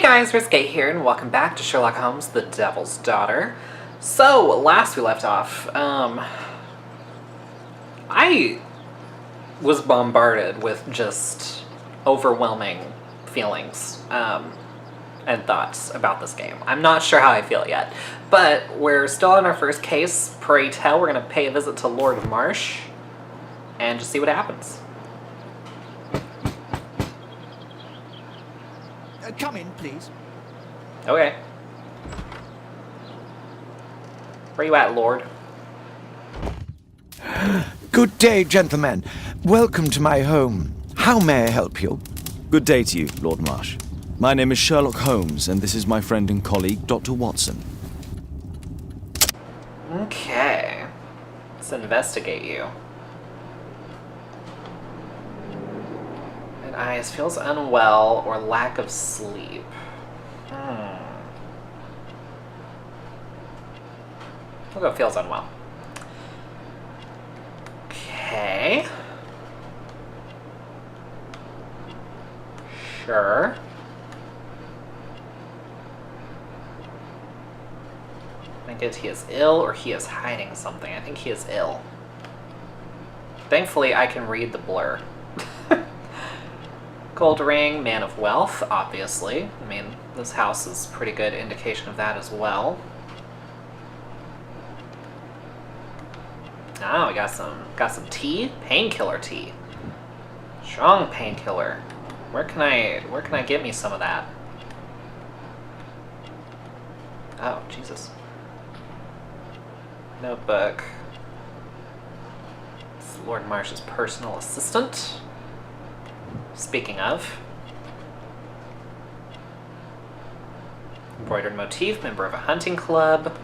guys, Risque here, and welcome back to Sherlock Holmes, the Devil's Daughter. So, last we left off, I was bombarded with just overwhelming feelings, and thoughts about this game. I'm not sure how I feel yet, but we're still on our first case. Pray tell, we're going to pay a visit to Lord Marsh, and just see what happens. Come in, please. Okay. Where you at, Lord? Good day, gentlemen. Welcome to my home. How may I help you? Good day to you, Lord Marsh. My name is Sherlock Holmes, and this is my friend and colleague, Dr. Watson. Okay. Let's investigate you. Red eyes, feels unwell or lack of sleep. We'll go feels unwell. Okay. Sure. I think he is ill or he is hiding something. I think he is ill. Thankfully, I can read the blur. Gold ring, man of wealth, obviously. I mean, this house is a pretty good indication of that as well. Ah, we got some tea, painkiller tea. Strong painkiller. Where can I get me some of that? Oh, Jesus. Notebook. It's Lord Marsh's personal assistant. Speaking of. Embroidered motif, member of a hunting club.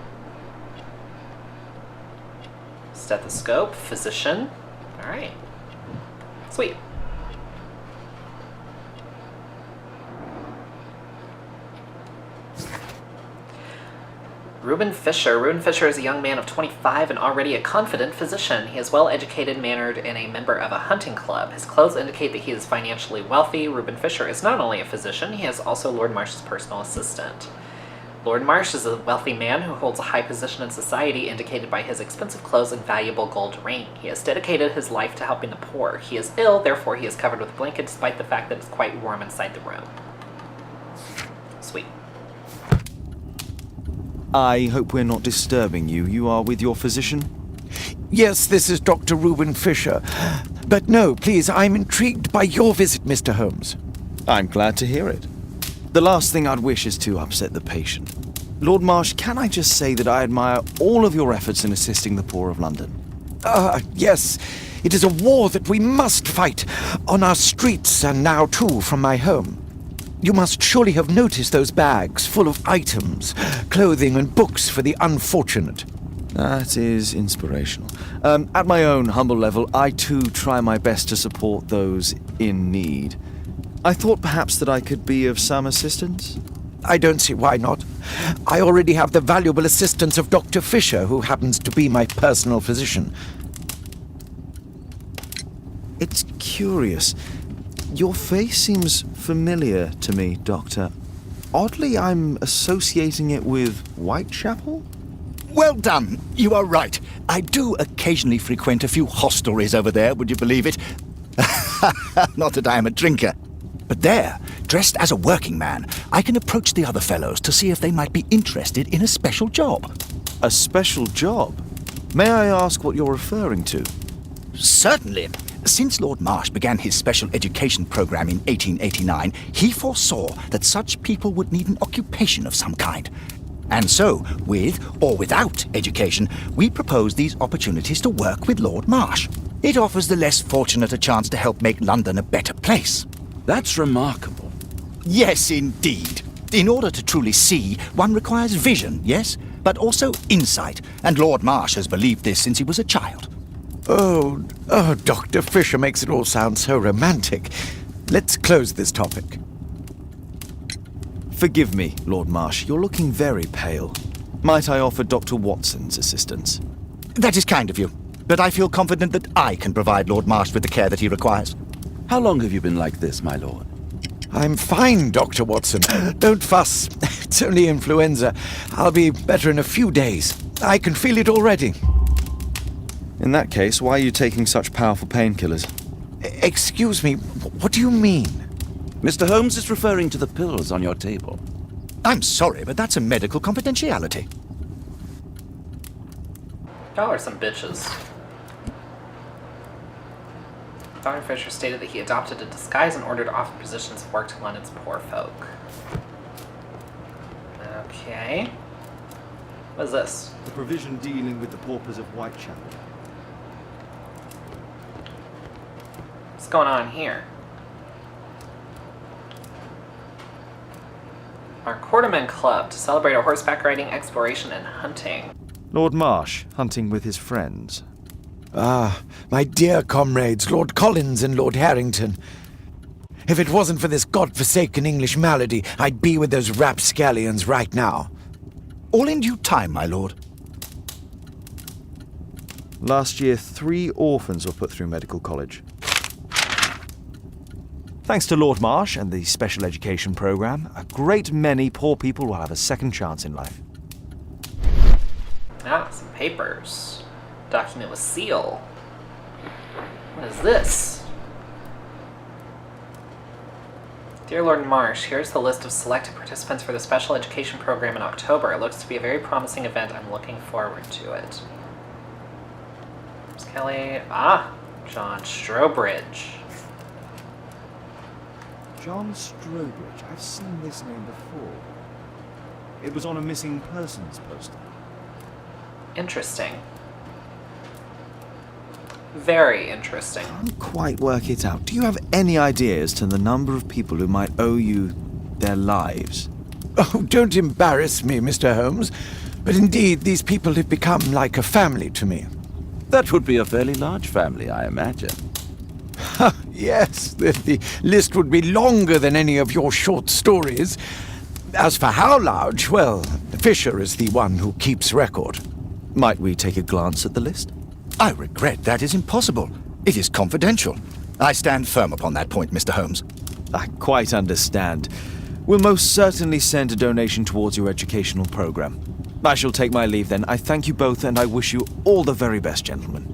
Stethoscope, physician. Alright. Sweet. Reuben Fisher. Reuben Fisher is a young man of 25 and already a confident physician. He is well-educated, mannered, and a member of a hunting club. His clothes indicate that he is financially wealthy. Reuben Fisher is not only a physician, he is also Lord Marsh's personal assistant. Lord Marsh is a wealthy man who holds a high position in society, indicated by his expensive clothes and valuable gold ring. He has dedicated his life to helping the poor. He is ill, therefore he is covered with a blanket despite the fact that it's quite warm inside the room. Sweet. I hope we're not disturbing you. You are with your physician? Yes, this is Dr. Reuben Fisher. But no, please, I'm intrigued by your visit, Mr. Holmes. I'm glad to hear it. The last thing I'd wish is to upset the patient. Lord Marsh, can I just say that I admire all of your efforts in assisting the poor of London? Yes. It is a war that we must fight, on our streets and now, too, from my home. You must surely have noticed those bags full of items, clothing and books for the unfortunate. That is inspirational. At my own humble level, I too try my best to support those in need. I thought perhaps that I could be of some assistance. I don't see why not. I already have the valuable assistance of Dr. Fisher, who happens to be my personal physician. It's curious. Your face seems familiar to me, Doctor. Oddly, I'm associating it with Whitechapel? Well done. You are right. I do occasionally frequent a few hostelries over there, would you believe it? Not that I am a drinker. But there, dressed as a working man, I can approach the other fellows to see if they might be interested in a special job. A special job? May I ask what you're referring to? Certainly. Since Lord Marsh began his special education program in 1889, he foresaw that such people would need an occupation of some kind. And so, with or without education, we propose these opportunities to work with Lord Marsh. It offers the less fortunate a chance to help make London a better place. That's remarkable. Yes, indeed. In order to truly see, one requires vision, yes, but also insight, and Lord Marsh has believed this since he was a child. Oh, Dr. Fisher makes it all sound so romantic. Let's close this topic. Forgive me, Lord Marsh. You're looking very pale. Might I offer Dr. Watson's assistance? That is kind of you, but I feel confident that I can provide Lord Marsh with the care that he requires. How long have you been like this, my lord? I'm fine, Dr. Watson. Don't fuss. It's only influenza. I'll be better in a few days. I can feel it already. In that case, why are you taking such powerful painkillers? Excuse me, what do you mean? Mr. Holmes is referring to the pills on your table. I'm sorry, but that's a medical confidentiality. Y'all are some bitches. Dr. Fisher stated that he adopted a disguise in order to offer positions of work to London's poor folk. Okay. What is this? The provision dealing with the paupers of Whitechapel. What's going on here? Our Quarterman Club to celebrate our horseback riding, exploration, and hunting. Lord Marsh, hunting with his friends. Ah, my dear comrades, Lord Collins and Lord Harrington. If it wasn't for this godforsaken English malady, I'd be with those rapscallions right now. All in due time, my lord. Last year, 3 orphans were put through medical college. Thanks to Lord Marsh and the special education program, a great many poor people will have a second chance in life. Ah, some papers. Document with seal. What is this? Dear Lord Marsh, here's the list of selected participants for the special education program in October. It looks to be a very promising event. I'm looking forward to it. Miss Kelly. Ah, John Strobridge. John Strobridge. I've seen this name before. It was on a missing persons poster. Interesting. Very interesting. Can't quite work it out. Do you have any idea as to the number of people who might owe you their lives? Oh, don't embarrass me, Mr. Holmes. But indeed, these people have become like a family to me. That would be a fairly large family, I imagine. Yes, the list would be longer than any of your short stories. As for how large, well, Fisher is the one who keeps record. Might we take a glance at the list? I regret that is impossible. It is confidential. I stand firm upon that point, Mr. Holmes. I quite understand. We'll most certainly send a donation towards your educational program. I shall take my leave then. I thank you both and I wish you all the very best, gentlemen.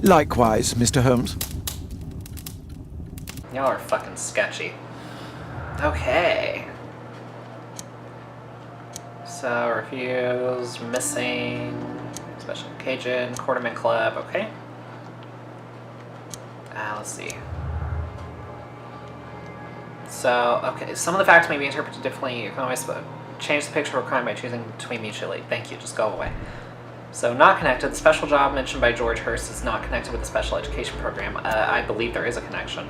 Likewise, Mr. Holmes. Y'all are fucking sketchy. Okay. So, reviews, missing, special occasion, Quarterman Club, okay. Let's see. So, okay, some of the facts may be interpreted differently. You can always change the picture of a crime by choosing between mutually. Thank you, just go away. So, not connected. The special job mentioned by George Hurst is not connected with the special education program. I believe there is a connection.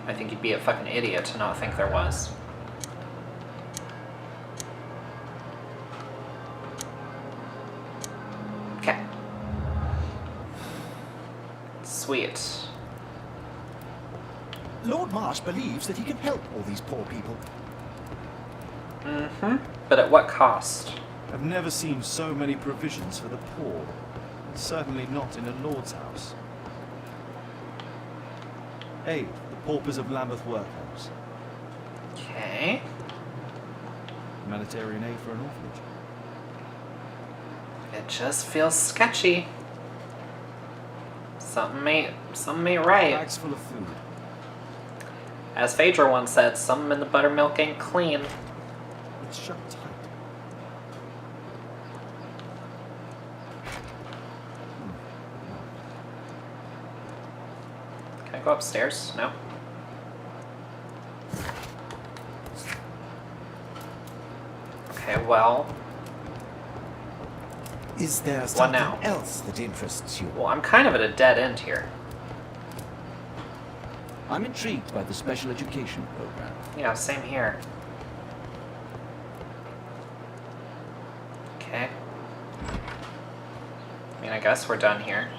I think you'd be a fucking idiot to not think there was. Okay. Sweet. Lord Marsh believes that he can help all these poor people. Mm-hmm. But at what cost? I've never seen so many provisions for the poor. Certainly not in a lord's house. Aid the paupers of Lambeth Workhouse. Okay. Humanitarian aid for an orphanage. It just feels sketchy. Something ain't right. Bags full of food. As Phaedra once said, something in the buttermilk ain't clean. It's shut tight. Can I go upstairs? No? Okay, well, Is there What something now? else that interests you? I'm kind of at a dead end here. I'm intrigued by the special education program. Yeah, same here. Okay. I mean, I guess we're done here.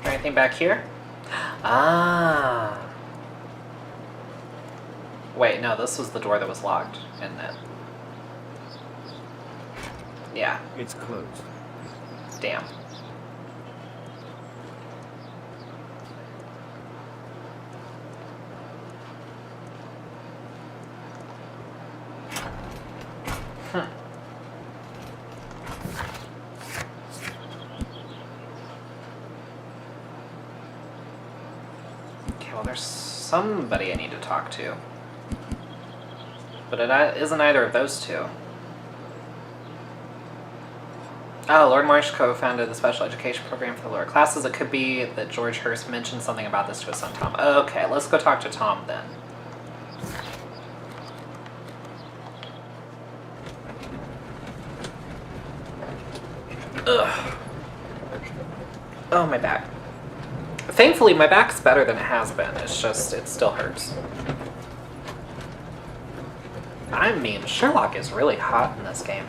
Anything back here? Ah. Wait, no, this was the door that was locked, isn't it? Yeah, It's closed. damn. Okay, well, there's somebody I need to talk to. But it isn't either of those two. Oh, Lord Marsh co-founded the special education program for the lower classes. It could be that George Hurst mentioned something about this to his son Tom. Okay, let's go talk to Tom then. Ugh. Oh, my back. Thankfully, my back's better than it has been. It's just, it still hurts. I mean, Sherlock is really hot in this game.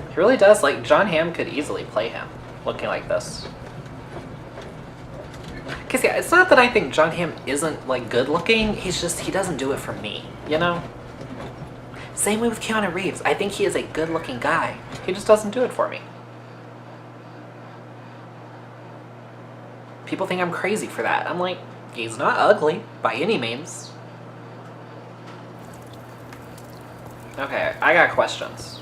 He really does. Like, John Hamm could easily play him, looking like this. Because, yeah, it's not that I think John Hamm isn't, like, good looking. He's just, he doesn't do it for me, you know? Same way with Keanu Reeves. I think he is a good looking guy. He just doesn't do it for me. People think I'm crazy for that. I'm like, he's not ugly by any means. Okay, I got questions.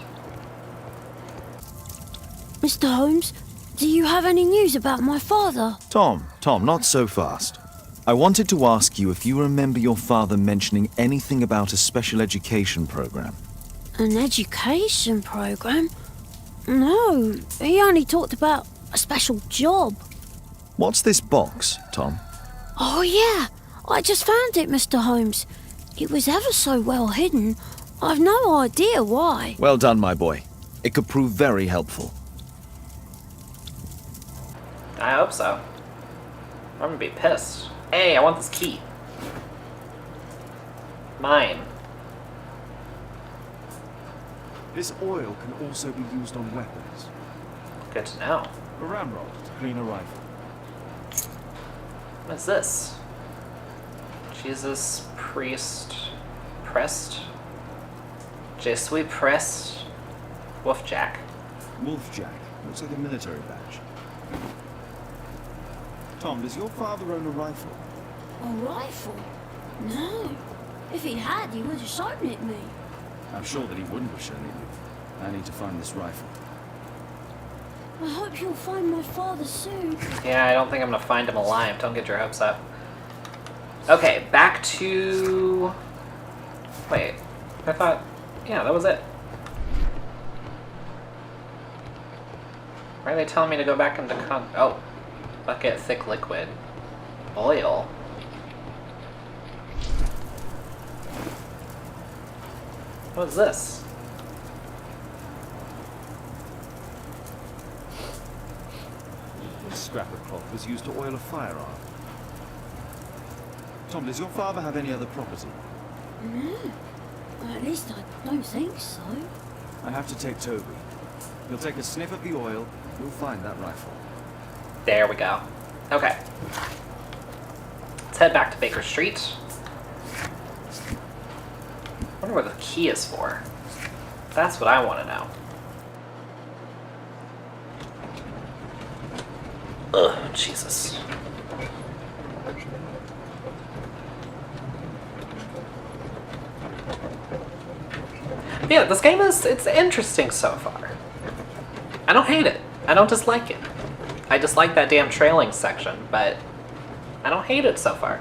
Mr. Holmes, do you have any news about my father? Tom, not so fast. I wanted to ask you if you remember your father mentioning anything about a special education program. An education program? No, he only talked about a special job. What's this box, Tom? Oh yeah, I just found it, Mr. Holmes. It was ever so well hidden. I've no idea why. Well done, my boy. It could prove very helpful. I hope so. I'm gonna be pissed. Hey, I want this key. Mine. This oil can also be used on weapons. Good to know. A ramrod to clean a rifle. What is this? Jesus Priest Pressed? Jesuit Pressed Wolfjack. Wolfjack. Looks like a military badge. Tom, does your father own a rifle? A rifle? No. If he had, he would have shown it me. I'm sure that he wouldn't have shown it you. I need to find this rifle. I hope you'll find my father soon. Yeah, I don't think I'm gonna find him alive. Don't get your hopes up. Okay, back to... Wait, I thought... Yeah, that was it. Why are they telling me to go back into Oh. Bucket, thick liquid. Oil. What is this? This scrap of cloth was used to oil a firearm. Tom, does your father have any other property? No. At least I don't think so. I have to take Toby. He'll take a sniff of the oil. You'll find that rifle. There we go. Okay. Let's head back to Baker Street. I wonder what the key is for. That's what I want to know. Ugh, Jesus. Yeah, this game it's interesting so far. I don't hate it. I don't dislike it. I dislike that damn trailing section, but I don't hate it so far.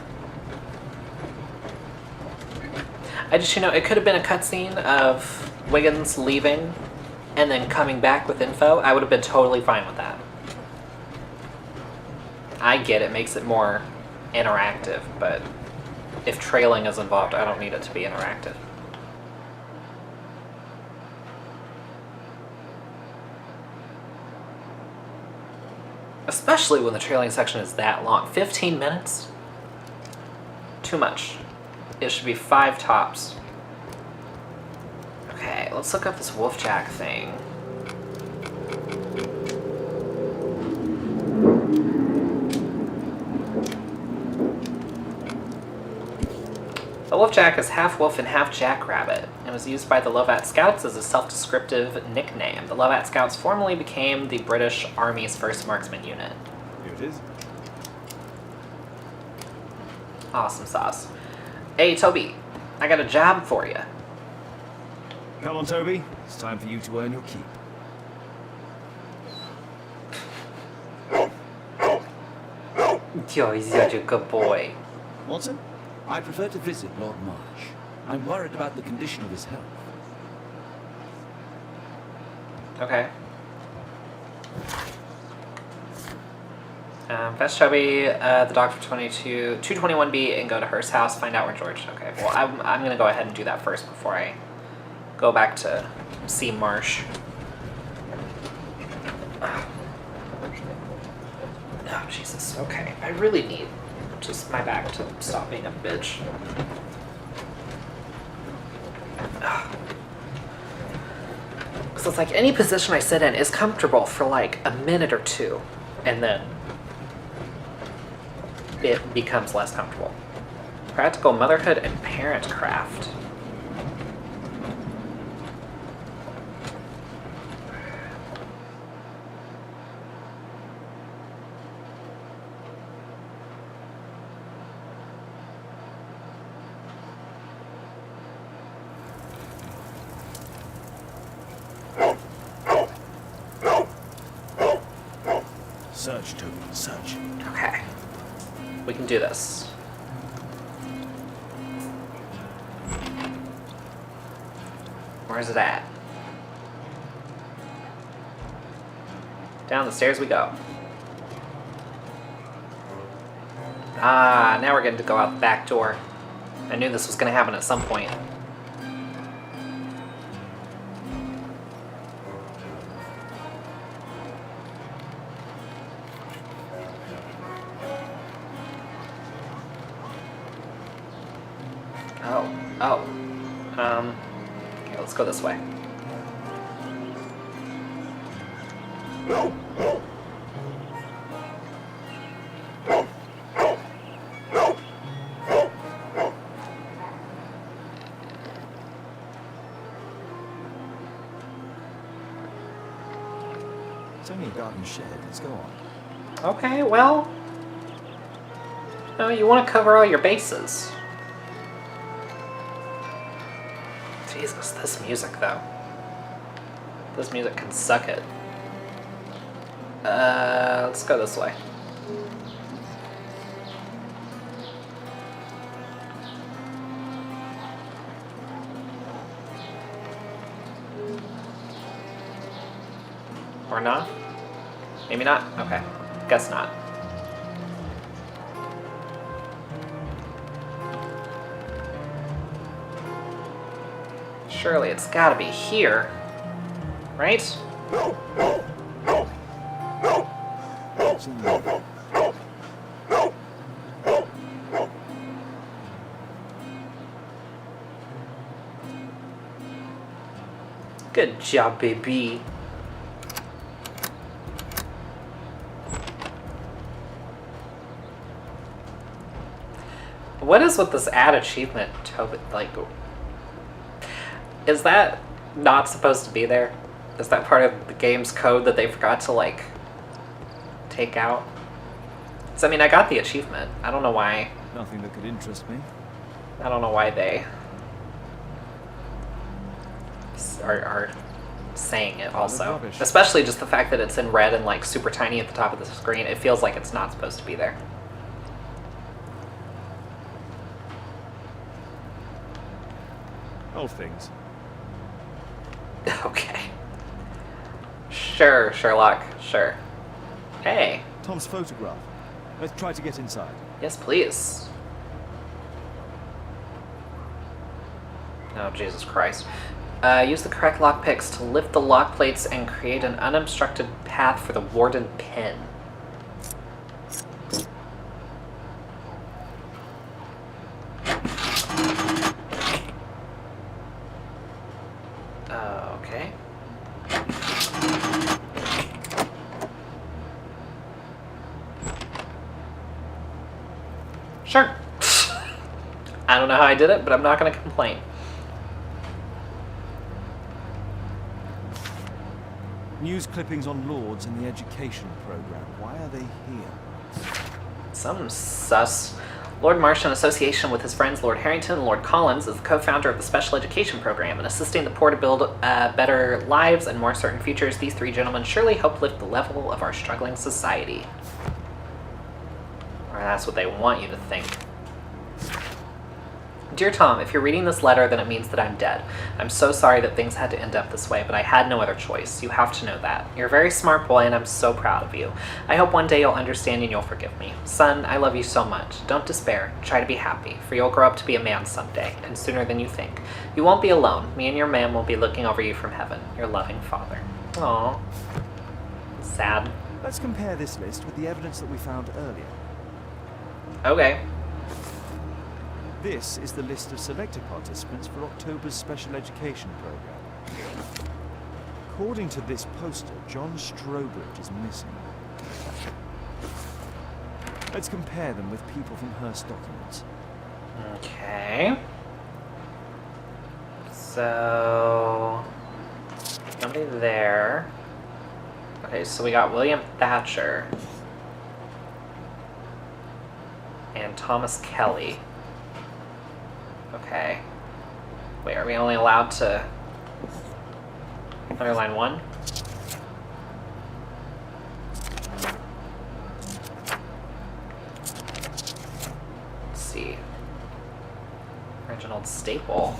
I just, it could have been a cutscene of Wiggins leaving and then coming back with info. I would have been totally fine with that. I get it makes it more interactive, but if trailing is involved, I don't need it to be interactive. Especially when the trailing section is that long. 15 minutes? Too much. It should be 5 tops. Okay, let's look up this Wolfjack thing. The Wolfjack is half wolf and half jackrabbit, and was used by the Lovat Scouts as a self-descriptive nickname. The Lovat Scouts formerly became the British Army's 1st Marksman Unit. Here it is. Awesome sauce. Hey, Toby, I got a job for you. Come on, Toby. It's time for you to earn your keep. Yo, he's such a good boy. Watson, I prefer to visit Lord Marsh. I'm worried about the condition of his health. Okay. Fetch Toby, the doctor 221B, and go to Hearst's house. Find out where George. Okay. Well, I'm gonna go ahead and do that first before I go back to see Marsh. Oh, Jesus. Okay. I really need just my back to stop being a bitch. So it's like any position I sit in is comfortable for like a minute or two, and then it becomes less comfortable. Practical motherhood and parent craft. Search, Toby, search. Okay. We can do this. Where's it at? Down the stairs we go. Ah, now we're getting to go out the back door. I knew this was going to happen at some point. Okay, let's go this way. It's only a garden shed. Let's go on. Okay, well... No, you want to cover all your bases. Jesus, this music, though. This music can suck it. Let's go this way. Or not? Maybe not? Okay. Guess not. Surely it's gotta be here. Right? What's in there? Good job, baby. What is with this add achievement, Toby? Like, is that not supposed to be there? Is that part of the game's code that they forgot to, like, take out? So, I mean, I got the achievement. I don't know why. Nothing that could interest me. I don't know why they are saying it also. rubbish. Especially just the fact that it's in red and, like, super tiny at the top of the screen. It feels like it's not supposed to be there. Old things. Okay. Sure, Sherlock. Sure. Hey. Tom's photograph. Let's try to get inside. Yes, please. Oh, Jesus Christ. Use the correct lockpicks to lift the lock plates and create an unobstructed path for the warden pin. Okay. Sure. I don't know how I did it, but I'm not going to complain. News clippings on Lords in the education program. Why are they here? Some sus Lord Marsh, in association with his friends Lord Harrington and Lord Collins, is the co-founder of the Special Education Program, and assisting the poor to build better lives and more certain futures. These three gentlemen surely help lift the level of our struggling society. Or that's what they want you to think. Dear Tom, if you're reading this letter, then it means that I'm dead. I'm so sorry that things had to end up this way, but I had no other choice. You have to know that. You're a very smart boy, and I'm so proud of you. I hope one day you'll understand and you'll forgive me. Son, I love you so much. Don't despair. Try to be happy, for you'll grow up to be a man someday, and sooner than you think. You won't be alone. Me and your man will be looking over you from heaven. Your loving father. Aww. Sad. Let's compare this list with the evidence that we found earlier. Okay. This is the list of selected participants for October's special education program. According to this poster, John Strobridge is missing. Let's compare them with people from Hearst documents. Okay. So... nobody there. Okay, so we got William Thatcher. And Thomas Kelly. Okay. Wait, are we only allowed to underline one? Let's see. Reginald Staple.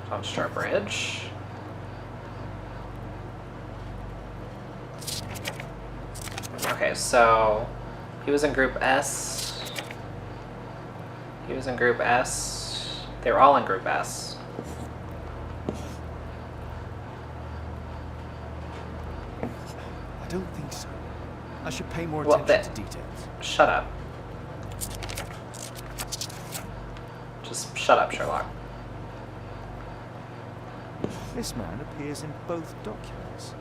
Tom Starbridge. Okay, so he was in Group S. He was in Group S. They were all in Group S. I don't think so. I should pay more Well, attention to details. Shut up. Just shut up, Sherlock. This man appears in both documents.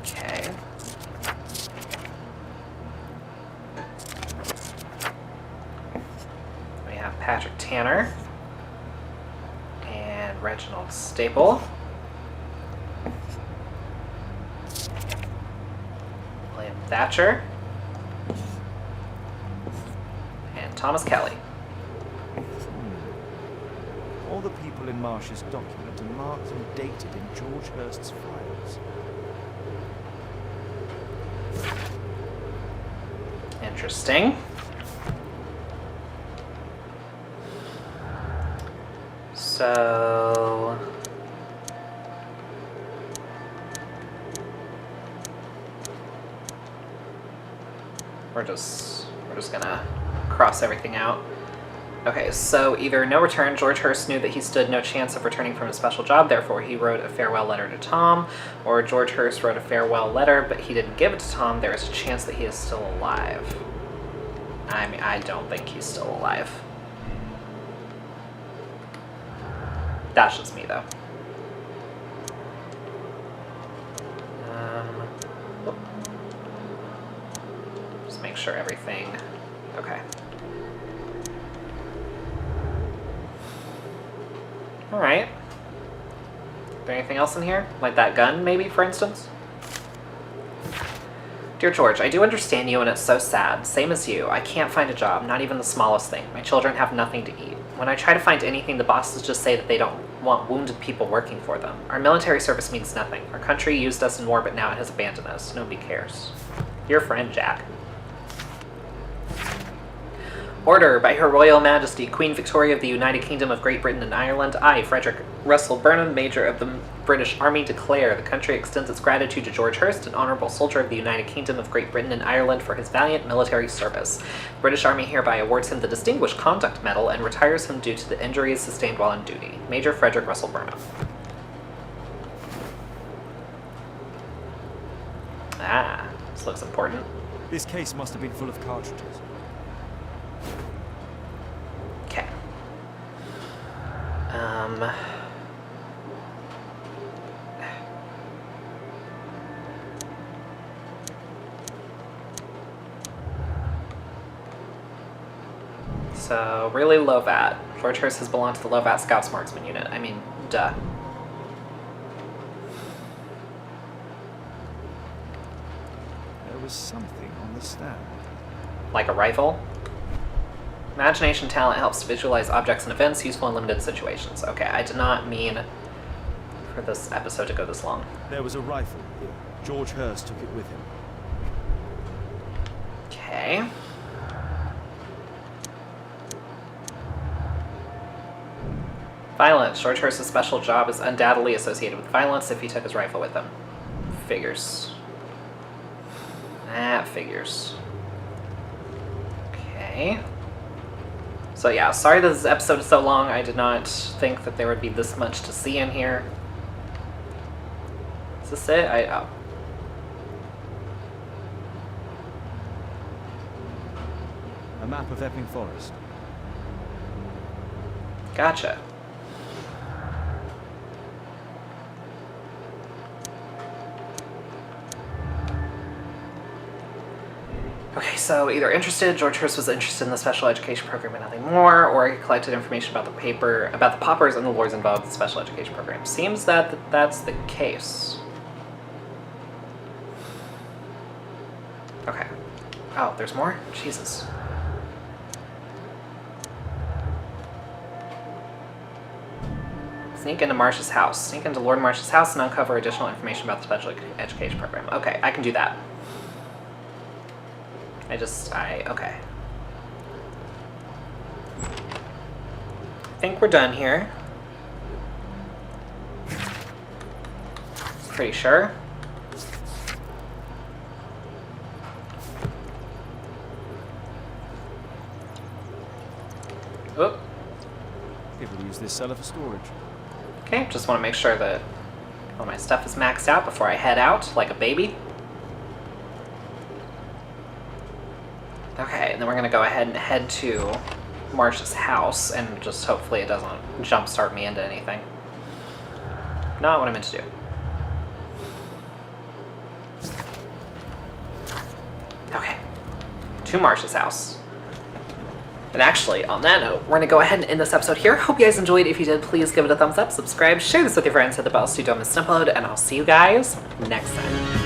Okay. We have Patrick Tanner and Reginald Staple. William Thatcher and Thomas Kelly. All the people in Marsh's document are marked and dated in George Hurst's files. Interesting. So we're just gonna cross everything out. Okay, so either no return, George Hurst knew that he stood no chance of returning from his special job, therefore he wrote a farewell letter to Tom, or George Hurst wrote a farewell letter, but he didn't give it to Tom, there is a chance that he is still alive. I mean, I don't think he's still alive. That's just me, though. Whoop. Just make sure everything... Okay. Alright. Is there anything else in here? Like that gun, maybe, for instance? Dear George, I do understand you and it's so sad. Same as you. I can't find a job, not even the smallest thing. My children have nothing to eat. When I try to find anything, the bosses just say that they don't want wounded people working for them. Our military service means nothing. Our country used us in war, but now it has abandoned us. Nobody cares. Your friend, Jack. Order, by Her Royal Majesty, Queen Victoria of the United Kingdom of Great Britain and Ireland, I, Frederick Russell Burnham, Major of the British Army, declare the country extends its gratitude to George Hurst, an honourable soldier of the United Kingdom of Great Britain and Ireland, for his valiant military service. The British Army hereby awards him the Distinguished Conduct Medal and retires him due to the injuries sustained while on duty. Major Frederick Russell Burnham. Ah, this looks important. This case must have been full of cartridges. Okay. So, really low VAT. George Hurst has belonged to the low VAT Scouts Marksman unit. I mean, duh. was something on the stand. Like a rifle? Imagination talent helps to visualize objects and events useful in limited situations. Okay, I did not mean for this episode to go this long. There was a rifle here. George Hurst took it with him. Okay. Violence. George Hurst's special job is undoubtedly associated with violence if he took his rifle with him. Figures. That figures. Okay. So yeah, sorry this episode is so long. I did not think that there would be this much to see in here. Is this it? Oh. A map of Epping Forest. Gotcha. Okay, so either interested, George Hurst was interested in the special education program and nothing more, or he collected information about the paupers and the lords involved in the special education program. Seems that that's the case. Okay. Oh, there's more? Jesus. Sneak into Marsh's house. Sneak into Lord Marsh's house and uncover additional information about the special education program. Okay, I can do that. Okay. I think we're done here. Pretty sure. Oh. People use this cellar for storage. Okay, just want to make sure that all my stuff is maxed out before I head out like a baby. Okay, and then we're going to go ahead and head to Marsh's house and just hopefully it doesn't jumpstart me into anything. Not what I meant to do. Okay, to Marsh's house. And actually, on that note, we're going to go ahead and end this episode here. Hope you guys enjoyed. If you did, please give it a thumbs up, subscribe, share this with your friends, hit the bell so you don't miss an upload, and I'll see you guys next time.